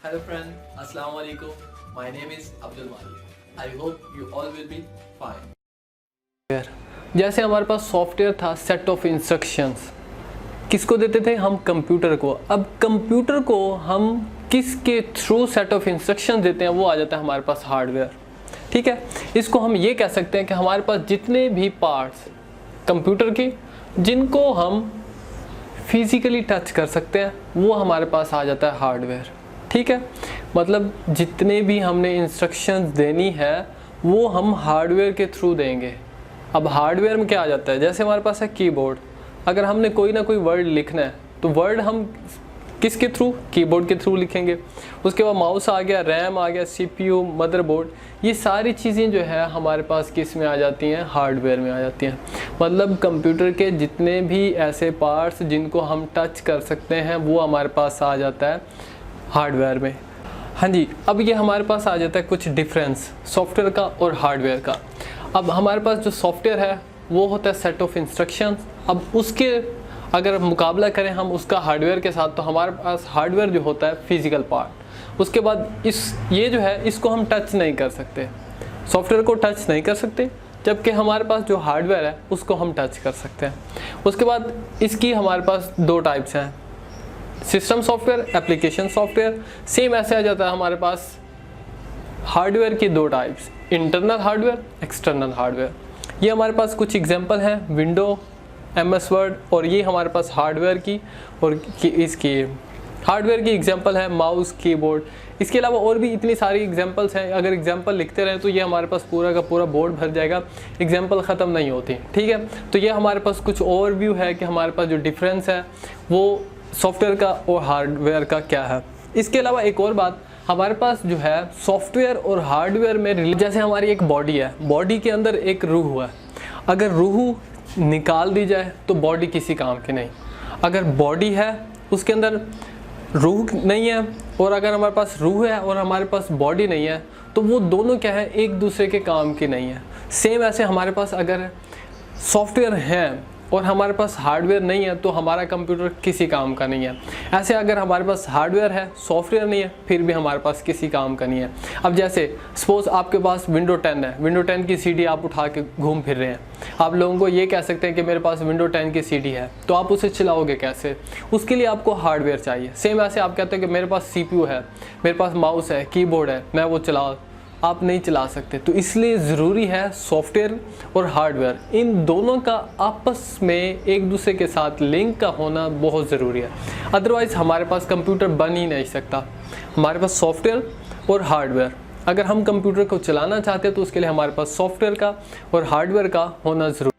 Hello friend, Assalamu alaikum. My name is Abdul Malik. I hope you all will be fine. जैसे हमारे पास software था set of instructions, किसको देते थे हम? कंप्यूटर को। अब कंप्यूटर को हम किसके थ्रू सेट ऑफ इंस्ट्रक्शंस देते हैं वो आ जाता है हमारे पास हार्डवेयर। ठीक है, इसको हम ये कह सकते हैं कि हमारे पास जितने भी पार्ट्स कंप्यूटर के जिनको हम फिजिकली टच कर सकते हैं वो हमारे पास आ जाता है हार्डवेयर। ठीक है, मतलब जितने भी हमने इंस्ट्रक्शंस देनी है वो हम हार्डवेयर के थ्रू देंगे। अब हार्डवेयर में क्या आ जाता है, जैसे हमारे पास है कीबोर्ड, अगर हमने कोई ना कोई वर्ड लिखना है तो वर्ड हम किसके थ्रू? कीबोर्ड के थ्रू लिखेंगे। उसके बाद माउस आ गया, रैम आ गया, सीपीयू, मदरबोर्ड, ये सारी चीज़ें जो है हमारे पास किस में आ जाती हैं? हार्डवेयर में आ जाती हैं। मतलब कंप्यूटर के जितने भी ऐसे पार्ट्स जिनको हम टच कर सकते हैं वो हमारे पास आ जाता है हार्डवेयर में। हाँ जी, अब ये हमारे पास आ जाता है कुछ डिफरेंस सॉफ्टवेयर का और हार्डवेयर का। अब हमारे पास जो सॉफ्टवेयर है वो होता है सेट ऑफ इंस्ट्रक्शंस। अब उसके अगर मुकाबला करें हम उसका हार्डवेयर के साथ तो हमारे पास हार्डवेयर जो होता है फिजिकल पार्ट। उसके बाद ये जो है इसको हम टच नहीं कर सकते, सॉफ्टवेयर को टच नहीं कर सकते, जबकि हमारे पास जो हार्डवेयर है उसको हम टच कर सकते हैं। उसके बाद इसकी हमारे पास दो टाइप्स हैं, system software, application software. Same ऐसे आ जाता है हमारे पास हार्डवेयर की दो types, internal hardware, external hardware. ये हमारे पास कुछ एग्जांपल हैं, विंडो, एमएस वर्ड, और ये हमारे पास हार्डवेयर की और इसकी हार्डवेयर की एग्जांपल है माउस, कीबोर्ड। इसके अलावा और भी इतनी सारी एग्जांपल्स हैं, अगर एग्जांपल लिखते रहें तो ये हमारे पास पूरा का पूरा बोर्ड भर जाएगा, एग्जांपल ख़त्म नहीं होती। ठीक है, तो ये हमारे पास कुछ ओवरव्यू है कि हमारे पास जो डिफरेंस है वो सॉफ्टवेयर का और हार्डवेयर का क्या है। इसके अलावा एक और बात, हमारे पास जो है सॉफ्टवेयर और हार्डवेयर में जैसे हमारी एक बॉडी है, बॉडी के अंदर एक रूह है, अगर रूह निकाल दी जाए तो बॉडी किसी काम की नहीं। अगर बॉडी है उसके अंदर रूह नहीं है, और अगर हमारे पास रूह है और हमारे पास बॉडी नहीं है तो वो दोनों क्या है, एक दूसरे के काम की नहीं है। सेम ऐसे हमारे पास अगर सॉफ्टवेयर हैं और हमारे पास हार्डवेयर नहीं है तो हमारा कंप्यूटर किसी काम का नहीं है। ऐसे अगर हमारे पास हार्डवेयर है, सॉफ्टवेयर नहीं है, फिर भी हमारे पास किसी काम का नहीं है। अब जैसे सपोज आपके पास विंडो 10 है, विंडो 10 की सीडी आप उठा के घूम फिर रहे हैं, आप लोगों को ये कह सकते हैं कि मेरे पास विंडो 10 की सीडी है, तो आप उसे चलाओगे कैसे? उसके लिए आपको हार्डवेयर चाहिए। सेम ऐसे आप कहते हैं कि मेरे पास सीपीयू है, मेरे पास माउस है, कीबोर्ड है, मैं वो आप नहीं चला सकते। तो इसलिए ज़रूरी है सॉफ्टवेयर और हार्डवेयर, इन दोनों का आपस में एक दूसरे के साथ लिंक का होना बहुत ज़रूरी है, अदरवाइज़ हमारे पास कंप्यूटर बन ही नहीं सकता। हमारे पास सॉफ्टवेयर और हार्डवेयर, अगर हम कंप्यूटर को चलाना चाहते हैं तो उसके लिए हमारे पास सॉफ्टवेयर का और हार्डवेयर का होना ज़रूरी है।